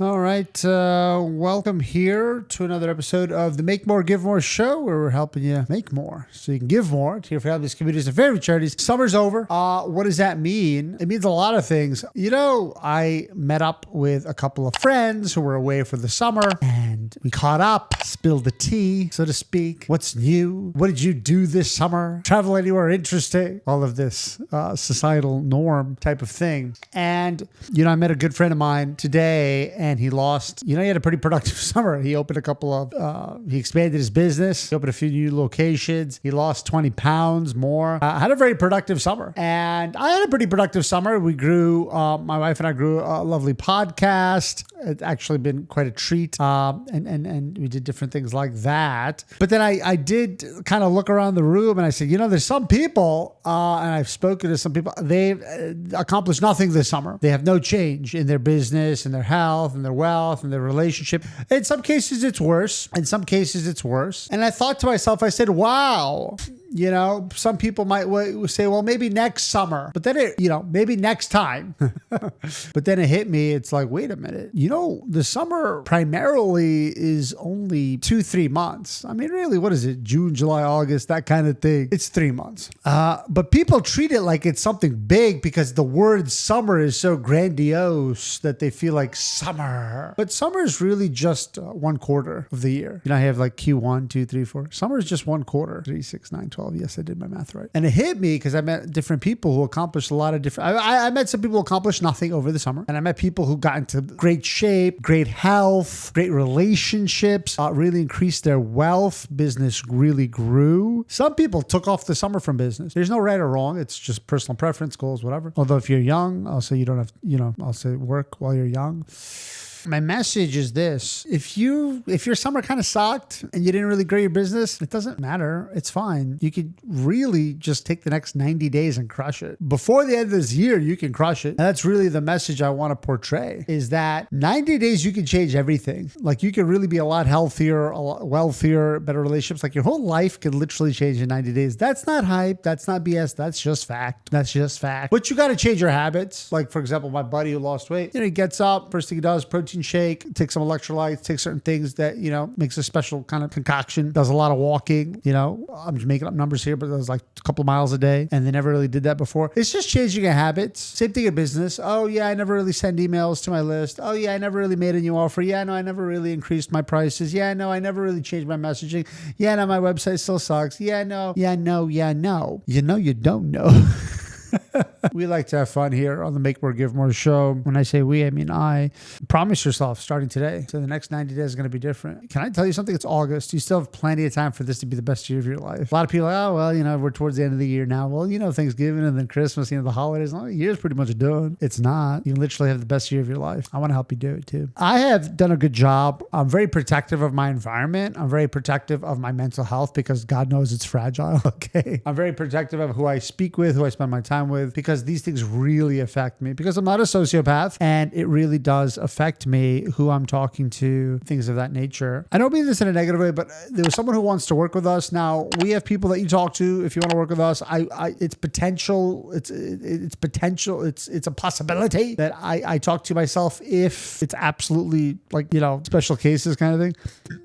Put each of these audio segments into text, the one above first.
All right. Welcome here to another episode of the Make More, Give More show, where we're helping you make more so you can give more to your families, communities, and favorite charities. Summer's over. What does that mean? It means a lot of things. You know, I met up with a couple of friends who were away for the summer and we caught up, spilled the tea, so to speak. What's new? What did you do this summer? Travel anywhere interesting? All of this societal norm type of thing. And, you know, I met a good friend of mine today and he had a pretty productive summer. He opened he expanded his business, he opened a few new locations. He lost 20 pounds more. Had a very productive summer. And I had a pretty productive summer. We grew, my wife and I grew a lovely podcast. It's actually been quite a treat. And we did different things like that. But then I did kind of look around the room and I said, you know, there's some people, and I've spoken to some people, they've accomplished nothing this summer. They have no change in their business and their health and their wealth and their relationship. In some cases, it's worse. In some cases, it's worse. And I thought to myself, I said, wow. You know, some people might say, well, maybe next summer, but then maybe next time. But then it hit me. It's like, wait a minute. You know, the summer primarily is only 2-3 months. I mean, really, what is it? June, July, August, that kind of thing. It's 3 months. But people treat it like it's something big because the word summer is so grandiose that they feel like summer. But summer is really just 1 quarter of the year. You know, I have like Q1, 2, 3, 4. Summer is just 1 quarter. 3, 6, 9, 12. Yes, I did my math right. And it hit me because I met different people who accomplished a lot of different... I met some people who accomplished nothing over the summer. And I met people who got into great shape, great health, great relationships, really increased their wealth. Business really grew. Some people took off the summer from business. There's no right or wrong. It's just personal preference, goals, whatever. Although if you're young, I'll say you don't have, I'll say work while you're young. My message is this. If your summer kind of sucked and you didn't really grow your business, it doesn't matter. It's fine. You could really just take the next 90 days and crush it. Before the end of this year, you can crush it. And that's really the message I want to portray, is that 90 days, you can change everything. Like you can really be a lot healthier, a lot wealthier, better relationships. Like your whole life can literally change in 90 days. That's not hype. That's not BS. That's just fact. That's just fact. But you got to change your habits. Like for example, my buddy who lost weight, he gets up, first thing he does, protein shake, takes some electrolytes, takes certain things that, makes a special kind of concoction, does a lot of walking, I'm just making up numbers here, but it was like a couple of miles a day. And they never really did that before. It's just changing your habits. Same thing in business. Oh yeah, I never really send emails to my list. Oh yeah, I never really made a new offer. Yeah, no, I never really increased my prices. Yeah, no, I never really changed my messaging. Yeah, no, my website still sucks. Yeah, no. You know, you don't know. We like to have fun here on the Make More, Give More show. When I say we, I mean I. Promise yourself starting today. So the next 90 days is going to be different. Can I tell you something? It's August. You still have plenty of time for this to be the best year of your life. A lot of people are like, oh, well, we're towards the end of the year now. Well, Thanksgiving and then Christmas, the holidays. The year's pretty much done. It's not. You literally have the best year of your life. I want to help you do it too. I have done a good job. I'm very protective of my environment. I'm very protective of my mental health because God knows it's fragile. Okay. I'm very protective of who I speak with, who I spend my time with, because these things really affect me because I'm not a sociopath and it really does affect me who I'm talking to, things of that nature. I don't mean this in a negative way, but there was someone who wants to work with us. Now we have people that you talk to. If you want to work with us, it's potential. It's potential. It's a possibility that I talk to myself if it's absolutely like, special cases kind of thing.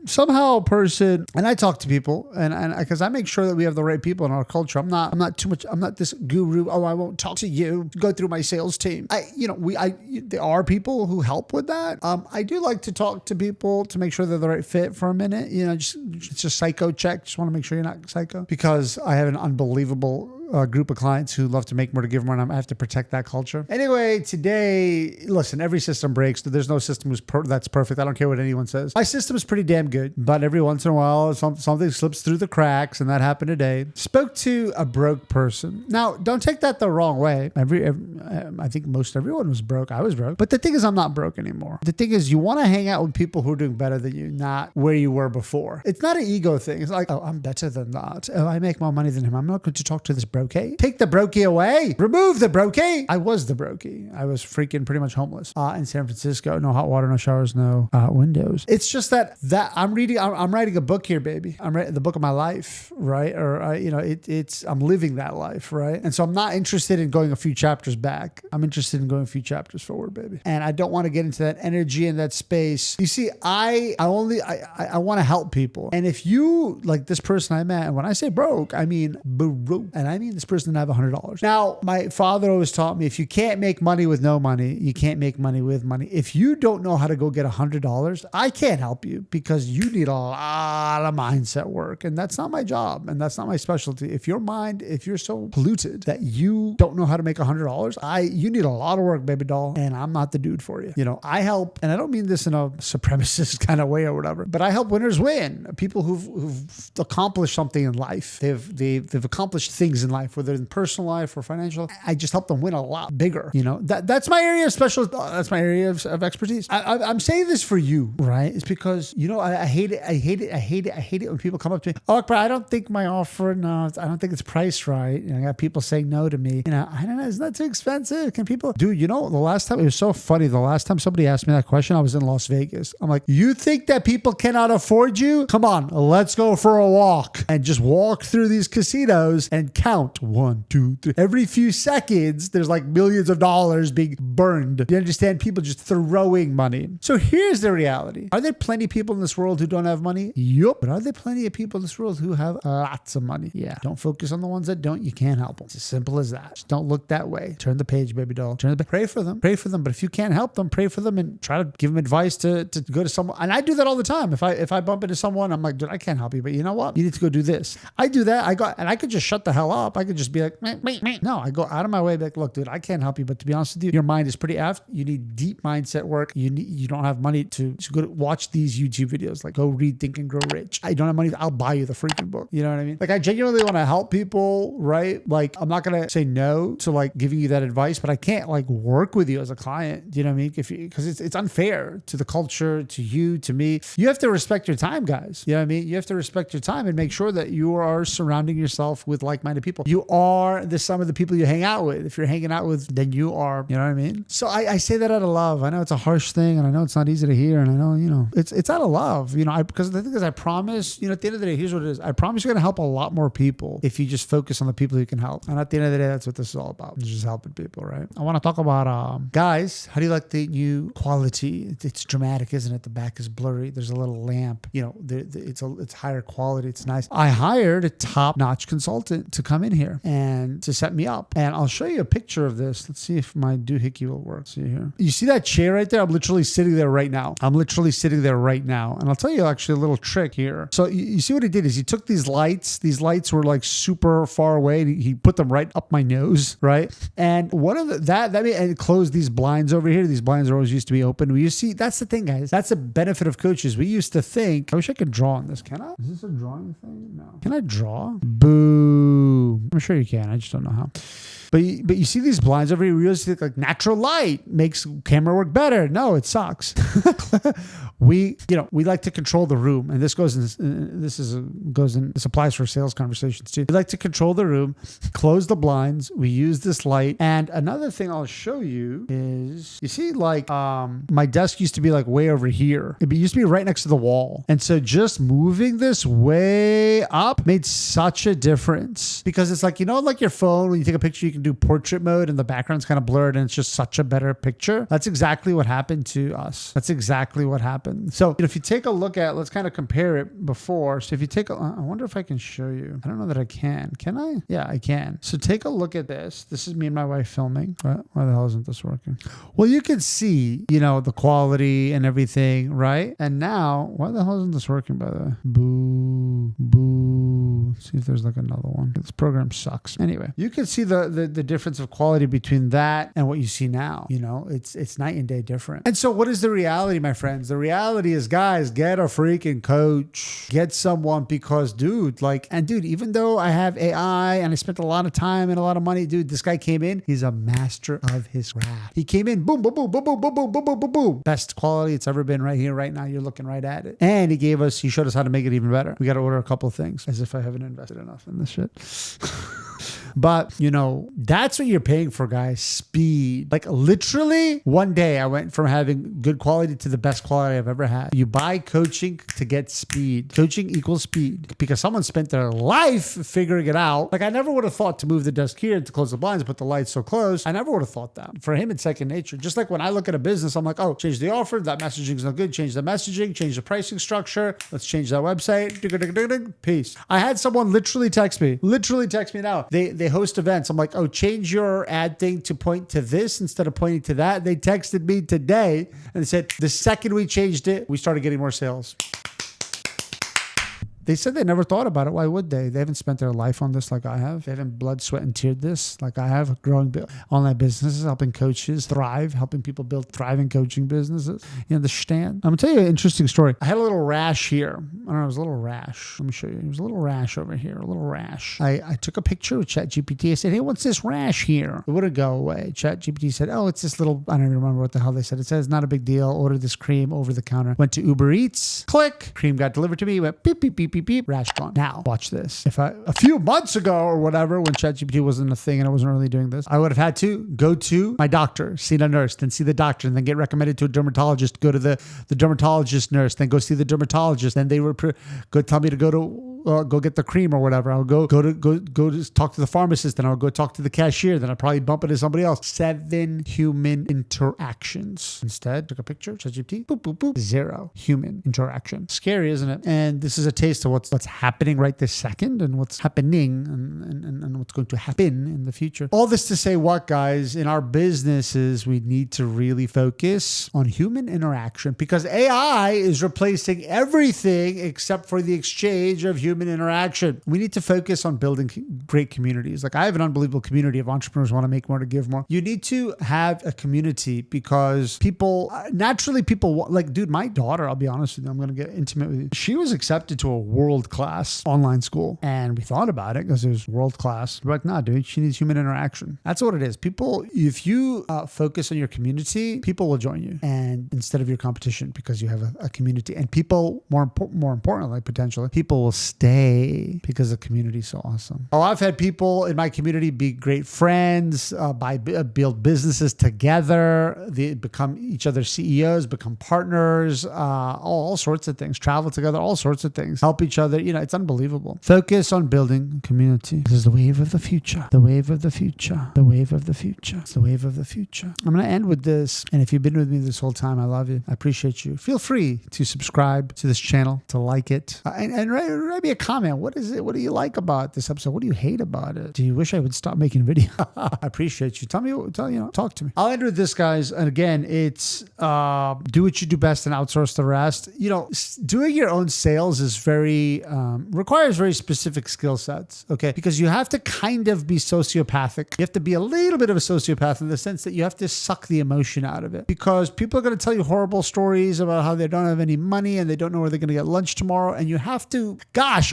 Somehow a person, and I talk to people and because I make sure that we have the right people in our culture. I'm not this guru. Oh, I won't talk to you. Go through my sales team. There are people who help with that. I do like to talk to people to make sure they're the right fit for a minute. It's a psycho check. Just want to make sure you're not psycho because I have an unbelievable group of clients who love to make more to give more, and I have to protect that culture. Anyway, today, listen, every system breaks. There's no system that's perfect. I don't care what anyone says. My system is pretty damn good, but every once in a while, something slips through the cracks, and that happened today. Spoke to a broke person. Now, don't take that the wrong way. I think most everyone was broke. I was broke. But the thing is, I'm not broke anymore. The thing is, you want to hang out with people who are doing better than you, not where you were before. It's not an ego thing. It's like, oh, I'm better than that. Oh, I make more money than him. I'm not going to talk to this broke brocade. Take the brokey away. Remove the brokey. I was the brokey. I was freaking pretty much homeless in San Francisco. No hot water, no showers, no windows. It's just that I'm writing a book here, baby. I'm writing the book of my life, right? Or I'm living that life, right? And so I'm not interested in going a few chapters back. I'm interested in going a few chapters forward, baby. And I don't want to get into that energy and that space. You see, I want to help people. And if you, like this person I met, and when I say broke, I mean broke. And I mean this person didn't have $100. Now, my father always taught me, if you can't make money with no money, you can't make money with money. If you don't know how to go get $100, I can't help you because you need a lot of mindset work. And that's not my job. And that's not my specialty. If you're so polluted that you don't know how to make $100, you need a lot of work, baby doll. And I'm not the dude for you. I help, and I don't mean this in a supremacist kind of way or whatever, but I help winners win. People who've accomplished something in life. They've accomplished things in life, whether in personal life or financial. I just help them win a lot bigger. That's my area of that's my area of expertise. I'm saying this for you, right? It's because, I hate it when people come up to me. Oh, Akbar, I don't think my offer, no, I don't think it's priced right. I got people saying no to me. I don't know, it's not too expensive. Can people, dude, the last time, it was so funny. The last time somebody asked me that question, I was in Las Vegas. I'm like, you think that people cannot afford you? Come on, let's go for a walk and just walk through these casinos and count 1, 2, 3. Every few seconds, there's like millions of dollars being burned. You understand? People just throwing money. So here's the reality. Are there plenty of people in this world who don't have money? Yup. But are there plenty of people in this world who have lots of money? Yeah. Don't focus on the ones that don't. You can't help them. It's as simple as that. Just don't look that way. Turn the page, baby doll. Pray for them. Pray for them. But if you can't help them, pray for them and try to give them advice to go to someone. And I do that all the time. If I bump into someone, I'm like, dude, I can't help you, but you know what? You need to go do this. I do that. I could just shut the hell up. I could just be like, meh. No, I go out of my way, like, look, dude, I can't help you. But to be honest with you, your mind is pretty effed. You need deep mindset work. You don't have money to go to watch these YouTube videos. Like, go read Think and Grow Rich. I don't have money. I'll buy you the freaking book. You know what I mean? Like, I genuinely want to help people, right? Like, I'm not going to say no to like giving you that advice, but I can't like work with you as a client. Do you know what I mean? Because it's unfair to the culture, to you, to me. You have to respect your time, guys. You know what I mean? You have to respect your time and make sure that you are surrounding yourself with like-minded people. You are the sum of the people you hang out with. If you're hanging out with, then you are, you know what I mean? So I say that out of love. I know it's a harsh thing and I know it's not easy to hear. And I know, it's out of love, because the thing is, I promise, at the end of the day, here's what it is. I promise you're going to help a lot more people if you just focus on the people you can help. And at the end of the day, that's what this is all about. It's just helping people, right? I want to talk about, guys, how do you like the new quality? It's dramatic, isn't it? The back is blurry. There's a little lamp, it's higher quality. It's nice. I hired a top-notch consultant to come in here and to set me up. And I'll show you a picture of this. Let's see if my doohickey will work. See here. You see that chair right there? I'm literally sitting there right now. And I'll tell you actually a little trick here. So you see what he did is he took these lights. These lights were like super far away. And he put them right up my nose, right? And one of and closed these blinds over here. These blinds are always used to be open. You see, that's the thing, guys. That's the benefit of coaches. We used to think, I wish I could draw on this. Can I? Is this a drawing thing? No. Can I draw? Boo. I'm sure you can. I just don't know how. But you see these blinds over here, we always think like natural light makes camera work better. No, it sucks. We like to control the room, and this applies for sales conversations too. We like to control the room, close the blinds. We use this light. And another thing I'll show you is, you see, like my desk used to be like way over here. It used to be right next to the wall. And so just moving this way up made such a difference, because it's like, like your phone, when you take a picture, you can do portrait mode and the background's kind of blurred and it's just such a better picture. That's exactly what happened to us. That's exactly what happened. So if you take a look at, let's kind of compare it before. So if you take I wonder if I can show you. I don't know that I can. Can I? Yeah, I can. So take a look at this. This is me and my wife filming. Why the hell isn't this working? Well, you can see, the quality and everything, right? And now, why the hell isn't this working, by the way? Boo. Let's see if there's like another one. This program sucks. Anyway, you can see the difference of quality between that and what you see now. It's night and day different. And so what is the reality, my friends? The reality is, guys, get a freaking coach. Get someone, because dude, even though I have AI and I spent a lot of time and a lot of money, dude, this guy came in, he's a master of his craft. He came in, boom, boom, boom, boom, boom, boom, boom, boom, boom, boom, boom. Best quality it's ever been right here, right now. You're looking right at it. And he showed us how to make it even better. We got to order a couple of things, as if I haven't invested enough in this shit. But that's what you're paying for, guys. Speed. Like literally one day I went from having good quality to the best quality I've ever had. You buy coaching to get speed. Coaching equals speed because someone spent their life figuring it out. Like I never would have thought to move the desk here to close the blinds, put the lights so close. I never would have thought that. For him, it's second nature. Just like when I look at a business, I'm like, oh, change the offer. That messaging is not good. Change the messaging, change the pricing structure. Let's change that website. Peace. I had someone literally text me now. They host events. I'm like, oh, change your ad thing to point to this instead of pointing to that. They texted me today and they said, the second we changed it, we started getting more sales. They said they never thought about it. Why would they? They haven't spent their life on this like I have. They haven't blood, sweat, and teared this like I have. Growing online businesses, helping coaches thrive, helping people build thriving coaching businesses. You understand? I'm going to tell you an interesting story. I had a little rash here. I don't know. It was a little rash. Let me show you. It was a little rash over here. A little rash. I took a picture with ChatGPT. I said, hey, what's this rash here? It wouldn't go away. ChatGPT said, oh, it's this little, I don't even remember what the hell they said. It says, not a big deal. Order this cream over the counter. Went to Uber Eats. Click. Cream got delivered to me. Went beep, beep, beep, beep, beep. Rash gone. Now, watch this. If a few months ago or whatever, when ChatGPT wasn't a thing and I wasn't really doing this, I would have had to go to my doctor, see the nurse, then see the doctor, and then get recommended to a dermatologist, go to the dermatologist nurse, then go see the dermatologist. Then they would go tell me to go get the cream or whatever. I'll go to talk to the pharmacist, then I'll go talk to the cashier, then I'll probably bump into somebody else. 7 human interactions. Instead, took a picture, ChatGPT, boop, boop, boop, 0 human interaction. Scary, isn't it? And this is a taste of what's happening right this second and what's happening and what's going to happen in the future. All this to say what, guys? In our businesses, we need to really focus on human interaction because AI is replacing everything except for the exchange of human interaction. We need to focus on building great communities. Like I have an unbelievable community of entrepreneurs who want to make more to give more. You need to have a community because naturally people like, dude, my daughter, I'll be honest with you, I'm going to get intimate with you. She was accepted to a world-class online school and we thought about it because it was world-class. We're like, nah, dude, she needs human interaction. That's what it is. People, if you focus on your community, people will join you and instead of your competition because you have a community and people, more importantly, potentially, people will stay because the community is so awesome. Oh, I've had people in my community be great friends, build businesses together. They become each other's CEOs, become partners, all sorts of things, travel together, all sorts of things, help each other. It's unbelievable. Focus on building community. This is the wave of the future. The wave of the future. The wave of the future. It's the wave of the future. I'm going to end with this. And if you've been with me this whole time, I love you. I appreciate you. Feel free to subscribe to this channel, to like it, and write me a comment. What is it? What do you like about this episode? What do you hate about it? Do you wish I would stop making videos? I appreciate you. Talk to me. I'll end with this, guys. And again, it's do what you do best and outsource the rest. Doing your own sales is requires very specific skill sets. Okay, because you have to kind of be sociopathic. You have to be a little bit of a sociopath in the sense that you have to suck the emotion out of it. Because people are going to tell you horrible stories about how they don't have any money and they don't know where they're going to get lunch tomorrow, and you have to,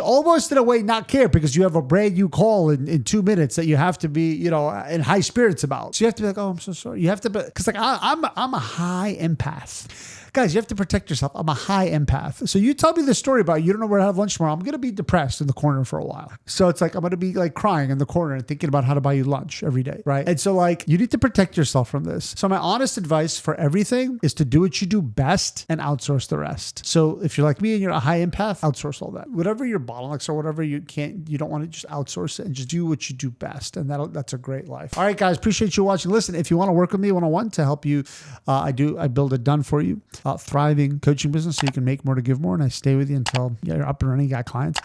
almost in a way not care because you have a brand new call in 2 minutes that you have to be, in high spirits about. So you have to be like, oh, I'm so sorry. You have to be, because like I'm a high empath. Guys, you have to protect yourself. I'm a high empath. So you tell me this story about you don't know where to have lunch tomorrow. I'm going to be depressed in the corner for a while. So it's like, I'm going to be like crying in the corner and thinking about how to buy you lunch every day, right? And so like, you need to protect yourself from this. So my honest advice for everything is to do what you do best and outsource the rest. So if you're like me and you're a high empath, outsource all that. Whatever your bottlenecks or whatever you don't want to just outsource it and just do what you do best. And that's a great life. All right, guys, appreciate you watching. Listen, if you want to work with me one-on-one to help you, I build it done for you. Thriving coaching business so you can make more to give more, and I stay with you until you're up and running, you got clients.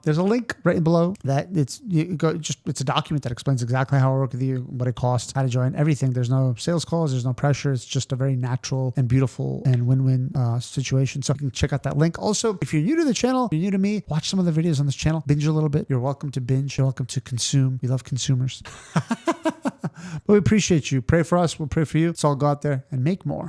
There's a link right below that it's a document that explains exactly how I work with you, what it costs, how to join, everything. There's no sales calls, there's no pressure. It's just a very natural and beautiful and win-win situation. So you can check out that link. Also, if you're new to the channel, you're new to me, watch some of the videos on this channel, binge a little bit. You're welcome to binge. You're welcome to consume. We love consumers. But we appreciate you. Pray for us. We'll pray for you. Let's all go out there and make more.